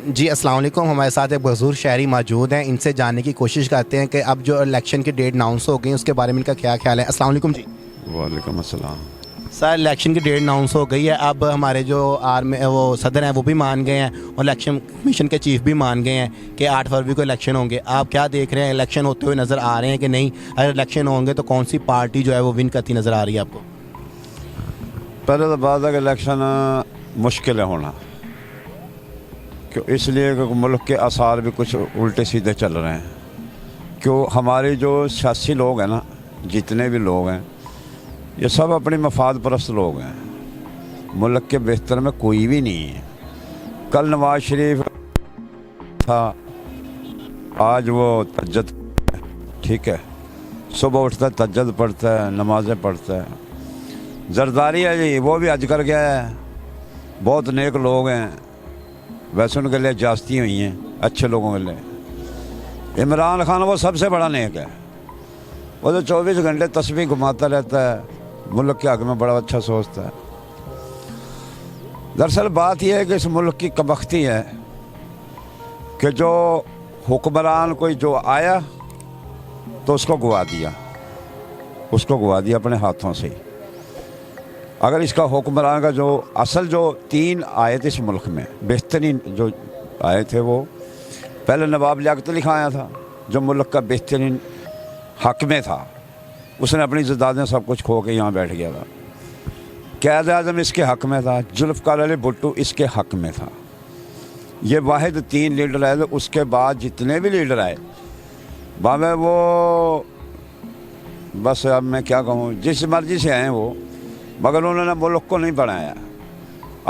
جی السلام علیکم. ہمارے ساتھ ایک بزرگ شہری موجود ہیں, ان سے جاننے کی کوشش کرتے ہیں کہ اب جو الیکشن کی ڈیٹ اناؤنس ہو گئی اس کے بارے میں ان کا کیا خیال ہے. السلام علیکم جی. وعلیکم السلام. سر الیکشن کی ڈیٹ اناؤنس ہو گئی ہے, اب ہمارے جو وہ صدر ہیں وہ بھی مان گئے ہیں اور الیکشن کمیشن کے چیف بھی مان گئے ہیں کہ 8 فروری کو الیکشن ہوں گے. آپ کیا دیکھ رہے ہیں, الیکشن ہوتے ہوئے نظر آ رہے ہیں کہ نہیں؟ اگر الیکشن ہوں گے تو کون سی پارٹی جو ہے وہ ون کرتی نظر آ رہی ہے آپ کو؟ پہلے تو بات ہے کہ الیکشن مشکل ہے ہونا, کیوں اس لیے کہ ملک کے آثار بھی کچھ الٹے سیدھے چل رہے ہیں. کیوں ہمارے جو سیاسی لوگ ہیں نا, جتنے بھی لوگ ہیں یہ سب اپنی مفاد پرست لوگ ہیں, ملک کے بہتر میں کوئی بھی نہیں ہے. کل نواز شریف تھا, آج وہ تہجد, ٹھیک ہے, صبح اٹھتا ہے تہجد پڑھتا ہے, نمازیں پڑھتا ہے. زرداری ہے جی, وہ بھی حج کر گیا ہے. بہت نیک لوگ ہیں, ویسے ان کے لیے اجازتیں ہوئی ہیں اچھے لوگوں کے لیے. عمران خان وہ سب سے بڑا نیک ہے, وہ تو 24 گھنٹے تسبیح گھماتا رہتا ہے, ملک کے حق میں بڑا اچھا سوچتا ہے. دراصل بات یہ ہے کہ اس ملک کی کمبختی ہے کہ جو حکمران کوئی جو آیا تو اس کو گوا دیا اپنے ہاتھوں سے. اگر اس کا حکمران کا جو اصل جو 3 آئے تھے اس ملک میں, بہترین جو آئے تھے, وہ پہلے نواب لیاقت علی خان آیا تھا جو ملک کا بہترین حق میں تھا. اس نے اپنی جائیدادیں سب کچھ کھو کے یہاں بیٹھ گیا تھا. قائد اعظم اس کے حق میں تھا, ذوالفقار علی بھٹو اس کے حق میں تھا. یہ واحد 3 لیڈر آئے تھے. اس کے بعد جتنے بھی لیڈر آئے باوے وہ بس اب میں کیا کہوں, جس مرضی سے آئے وہ, مگر انہوں نے ملک کو نہیں بڑھایا.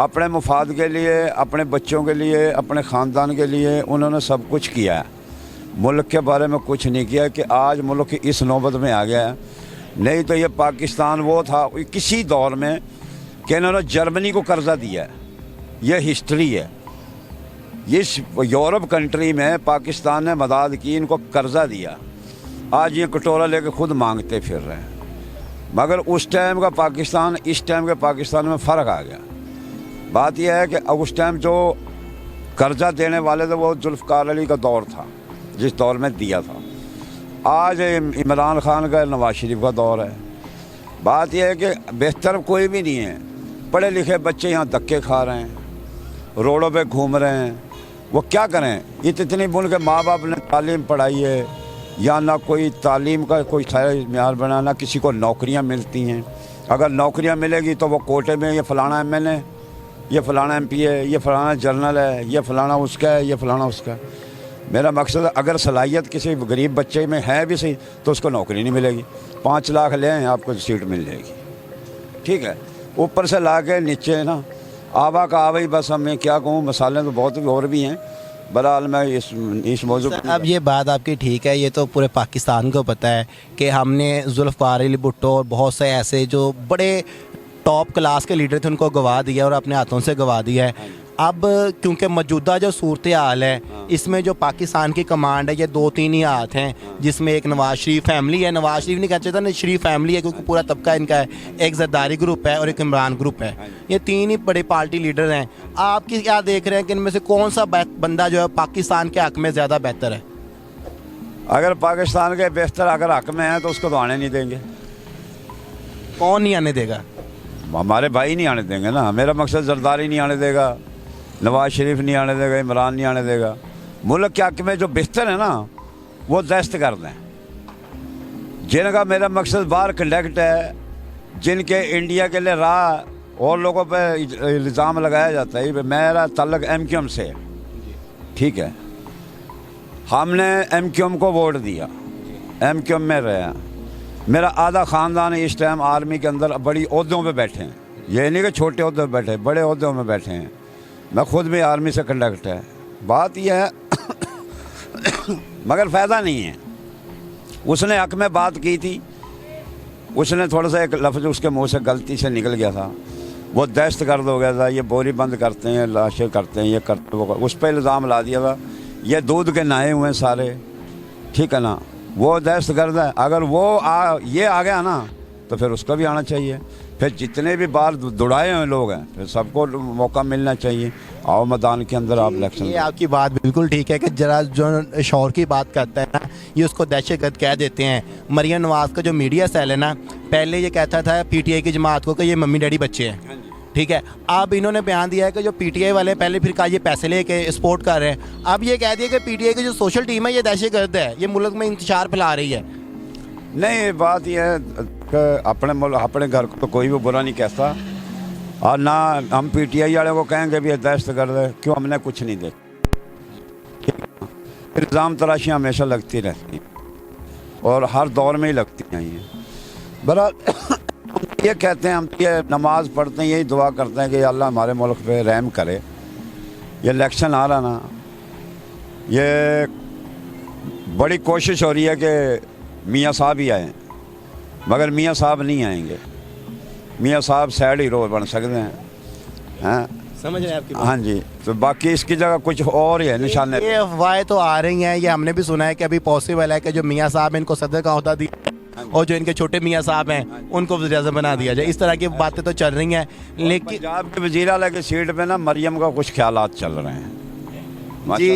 اپنے مفاد کے لیے, اپنے بچوں کے لیے, اپنے خاندان کے لیے انہوں نے سب کچھ کیا ہے. ملک کے بارے میں کچھ نہیں کیا کہ آج ملک اس نوبت میں آ گیا ہے. نہیں تو یہ پاکستان وہ تھا کسی دور میں کہ انہوں نے جرمنی کو قرضہ دیا ہے. یہ ہسٹری ہے. اس یورپ کنٹری میں پاکستان نے مداد کی, ان کو قرضہ دیا. آج یہ کٹورا لے کے خود مانگتے پھر رہے ہیں. مگر اس ٹائم کا پاکستان اس ٹائم کے پاکستان میں فرق آ گیا. بات یہ ہے کہ اس ٹائم جو قرضہ دینے والے تھے وہ ذوالفقار علی کا دور تھا, جس دور میں دیا تھا. آج عمران خان کا, نواز شریف کا دور ہے. بات یہ ہے کہ بہتر کوئی بھی نہیں ہے. پڑھے لکھے بچے یہاں دھکے کھا رہے ہیں, روڈوں پہ گھوم رہے ہیں. وہ کیا کریں؟ اتنی ملک کے ماں باپ نے تعلیم پڑھائی ہے, یا نہ کوئی تعلیم کا کوئی معیار بنا, نہ کسی کو نوکریاں ملتی ہیں. اگر نوکریاں ملے گی تو وہ کوٹے میں یہ فلانا ایم ایل اے, یہ فلانا ایم پی ہے, یہ فلانا جنرل ہے, یہ فلانا اس کا ہے, یہ فلانا اس کا ہے. میرا مقصد ہے اگر صلاحیت کسی غریب بچے میں ہے بھی صحیح تو اس کو نوکری نہیں ملے گی. 5 لاکھ لیں آپ کو سیٹ مل جائے گی, ٹھیک ہے. اوپر سے لا کے نیچے نا آبا کا آبا ہی. بس ہم میں کیا کہوں, مسالے تو بہت اور بھی ہیں. بہرحال میں اس موضوع پر اب یہ بات آپ کی ٹھیک ہے, یہ تو پورے پاکستان کو پتہ ہے کہ ہم نے ذوالفقار علی بھٹو اور بہت سے ایسے جو بڑے ٹاپ کلاس کے لیڈر تھے ان کو گوا دیا اور اپنے ہاتھوں سے گوا دیا ہے. اب کیونکہ موجودہ جو صورتحال ہے اس میں جو پاکستان کی کمانڈ ہے یہ 2-3 ہی ہاتھ ہیں, جس میں ایک نواز شریف فیملی ہے, نواز شریف نہیں کہنا چاہتا, نہیں شریف فیملی ہے کیونکہ پورا طبقہ ان کا ہے, ایک زرداری گروپ ہے اور ایک عمران گروپ ہے. یہ 3 ہی بڑے پارٹی لیڈر ہیں. آپ کی کیا دیکھ رہے ہیں کہ ان میں سے کون سا بندہ جو ہے پاکستان کے حق میں زیادہ بہتر ہے؟ اگر پاکستان کے بہتر اگر حق میں ہے تو اس کو تو آنے نہیں دیں گے. کون نہیں آنے دے گا؟ ہمارے بھائی نہیں آنے دیں گے نا. میرا مقصد زرداری نہیں آنے دے گا, نواز شریف نہیں آنے دے گا, عمران نہیں آنے دے گا. ملک کے حق میں جو بہتر ہے نا وہ دست کر دیں. جن کا میرا مقصد باہر کنڈکٹ ہے, جن کے انڈیا کے لیے راہ اور لوگوں پہ الزام لگایا جاتا ہے. میرا تعلق ایم کیو ایم سے, ٹھیک ہے. ہم نے ایم کیو ایم کو ووٹ دیا, ایم کیو ایم میں رہے. میرا آدھا خاندان اس ٹائم آرمی کے اندر بڑی عہدوں پہ بیٹھے ہیں. یہ نہیں کہ چھوٹے عہدوں پہ بیٹھے, بڑے عہدوں میں بیٹھے ہیں. میں خود بھی آرمی سے کنڈکٹ ہے. بات یہ ہے مگر فائدہ نہیں ہے. اس نے حق میں بات کی تھی, اس نے تھوڑا سا ایک لفظ اس کے منہ سے غلطی سے نکل گیا تھا, وہ دہشت گرد ہو گیا تھا. یہ بوری بند کرتے ہیں, لاشیں کرتے ہیں, یہ کرتے, وہ اس پہ الزام لا دیا تھا. یہ دودھ کے نہائے ہوئے ہیں سارے, ٹھیک ہے نا. وہ دہشت گرد ہے. اگر وہ یہ آ گیا نا تو پھر اس کا بھی آنا چاہیے. پھر جتنے بھی بار دوڑائے ہوئے لوگ ہیں پھر سب کو موقع ملنا چاہیے. آؤ میدان کے اندر آپ الیکشن. یہ آپ کی بات بالکل ٹھیک ہے کہ ذرا جو شور کی بات کرتا ہے نا یہ اس کو دہشت گرد کہہ دیتے ہیں. مریم نواز کا جو میڈیا سیل ہے نا پہلے یہ کہتا تھا پی ٹی آئی کی جماعت کو کہ یہ ممی ڈیڈی بچے ہیں, ٹھیک ہے. اب انہوں نے بیان دیا ہے کہ جو پی ٹی آئی والے پہلے پھر کہا یہ پیسے لے کے سپورٹ کر رہے ہیں, اب یہ کہہ دیا کہ پی ٹی آئی کی جو سوشل ٹیم ہے یہ دہشت گرد ہے, یہ ملک میں انتشار پھیلا رہی ہے. نہیں بات یہ ہے کہ اپنے ملک اپنے گھر کو تو کوئی بھی برا نہیں کہتا, اور نہ ہم پی ٹی آئی والے کو کہیں گے بھی یہ دہشت گرد ہے. کیوں, ہم نے کچھ نہیں دیکھا. الزام تراشیاں ہمیشہ لگتی رہتی ہیں اور ہر دور میں ہی لگتی ہیں. یہ بہرحال یہ کہتے ہیں ہم یہ نماز پڑھتے ہیں یہی دعا کرتے ہیں کہ اللہ ہمارے ملک پہ رحم کرے. یہ الیکشن آ رہا نا یہ بڑی کوشش ہو رہی ہے کہ میاں صاحب ہی آئیں, مگر میاں صاحب نہیں آئیں گے. میاں صاحب سیڈ ہیرو بن سکتے ہیں, ہاں سمجھ رہے ہیں آپ کی ہاں جی. تو باقی اس کی جگہ کچھ اور ہی ہے نشانے. یہ افواہیں تو آ رہی ہیں, یہ ہم نے بھی سنا ہے کہ ابھی پاسبل ہے کہ جو میاں صاحب ہیں ان کو صدر کا عہدہ دیا اور جو ان کے چھوٹے میاں صاحب ہیں ان کو وزیر اعظم بنا دیا جائے. اس طرح کی باتیں تو چل رہی ہیں, لیکن پنجاب کے وزیر اعلیٰ کی سیٹ پہ نا مریم کا کچھ خیالات چل رہے ہیں. جی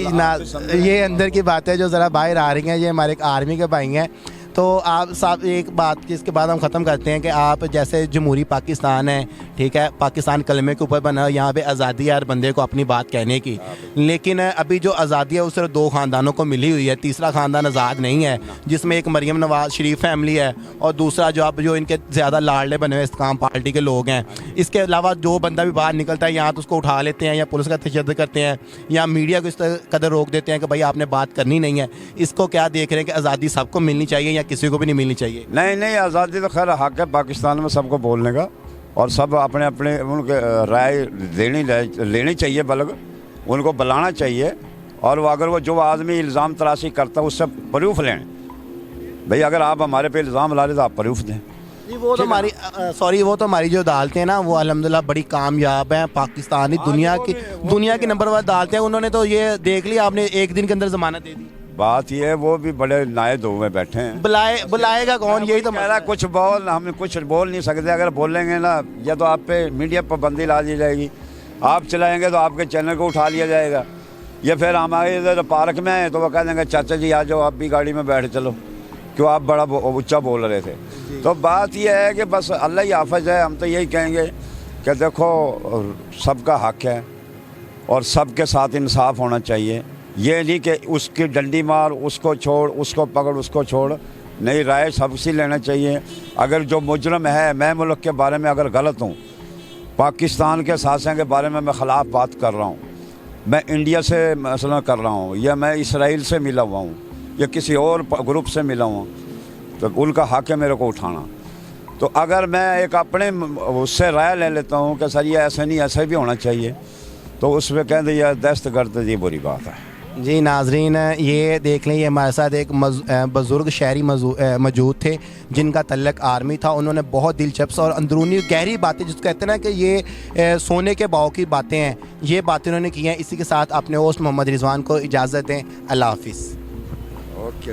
یہ اندر کی باتیں جو ذرا باہر آ رہی ہیں, یہ ہمارے ایک آرمی کے بھائی ہیں. تو آپ صاحب ایک بات اس کے بعد ہم ختم کرتے ہیں کہ آپ جیسے جمہوری پاکستان ہے, ٹھیک ہے, پاکستان کلمے کے اوپر بنا, یہاں پہ آزادی ہے ہر بندے کو اپنی بات کہنے کی, لیکن ابھی جو آزادی ہے وہ صرف 2 خاندانوں کو ملی ہوئی ہے, تیسرا خاندان آزاد نہیں ہے, جس میں ایک مریم نواز شریف فیملی ہے اور دوسرا جو اب جو ان کے زیادہ لاڈلے بنے ہوئے استقام پارٹی کے لوگ ہیں. اس کے علاوہ جو بندہ بھی باہر نکلتا ہے یہاں تو اس کو اٹھا لیتے ہیں یا پولیس کا تشدد کرتے ہیں یا میڈیا کو اس قدر روک دیتے ہیں کہ بھائی آپ نے بات کرنی نہیں ہے. اس کو کیا دیکھ رہے ہیں کہ آزادی سب کو ملنی چاہیے یا کسی کو بھی نہیں ملنی چاہیے؟ نہیں آزادی تو خیر حق ہے پاکستان میں سب کو بولنے کا, اور سب اپنے اپنے ان کے رائے لینی چاہیے, بلکہ ان کو بلانا چاہیے. اور وہ اگر وہ جو آدمی الزام تراشی کرتا ہے اس سے پروف لیں. بھئی اگر آپ ہمارے پہ الزام لا رہے تو آپ پروف دیں. جی وہ تو ہماری جو عدالتیں ہیں نا وہ الحمدللہ بڑی کامیاب ہیں. پاکستانی دنیا کی نمبر 1 عدالتیں, انہوں نے تو یہ دیکھ لیا آپ نے ایک دن کے اندر ضمانت دے دی. بات یہ ہے وہ بھی بڑے نائے دو میں بیٹھے ہیں. بلائے گا کون, یہی تو کہہ رہا کچھ ہم کچھ بول نہیں سکتے. اگر بولیں گے نا یا تو آپ پہ میڈیا پابندی لا دی جائے گی, آپ چلائیں گے تو آپ کے چینل کو اٹھا لیا جائے گا, یا پھر ہمارے ادھر پارک میں ہیں تو وہ کہہ دیں گے چاچا جی آ جاؤ آپ بھی گاڑی میں بیٹھ چلو, کیوں آپ بڑا اونچا بول رہے تھے. تو بات یہ ہے کہ بس اللہ ہی حافظ ہے. ہم تو یہی کہیں گے کہ دیکھو سب کا حق ہے اور سب کے ساتھ انصاف ہونا چاہیے. یہ نہیں کہ اس کی ڈنڈی مار, اس کو چھوڑ, اس کو پکڑ, اس کو چھوڑ. نہیں, رائے سب سے لینا چاہیے. اگر جو مجرم ہے, میں ملک کے بارے میں اگر غلط ہوں, پاکستان کے سازشوں کے بارے میں خلاف بات کر رہا ہوں, میں انڈیا سے مثلا کر رہا ہوں, یا میں اسرائیل سے ملا ہوا ہوں, یا کسی اور گروپ سے ملا ہوا ہوں, تو ان کا حق ہے میرے کو اٹھانا. تو اگر میں ایک اپنے اس سے رائے لے لیتا ہوں کہ سر یہ ایسے نہیں, ایسے بھی ہونا چاہیے, تو اس پہ کہہ دیں یہ دہشت گرد, یہ بری بات ہے. جی ناظرین, یہ دیکھ لیں, یہ ہمارے ساتھ ایک بزرگ شہری موجود تھے جن کا تعلق آرمی تھا. انہوں نے بہت دلچسپ اور اندرونی گہری باتیں, جس کو کہتے ہیں نا کہ یہ سونے کے باؤ کی باتیں ہیں, یہ باتیں انہوں نے کی ہیں. اسی کے ساتھ اپنے ہوسٹ محمد رضوان کو اجازت دیں. اللہ حافظ. اوکے.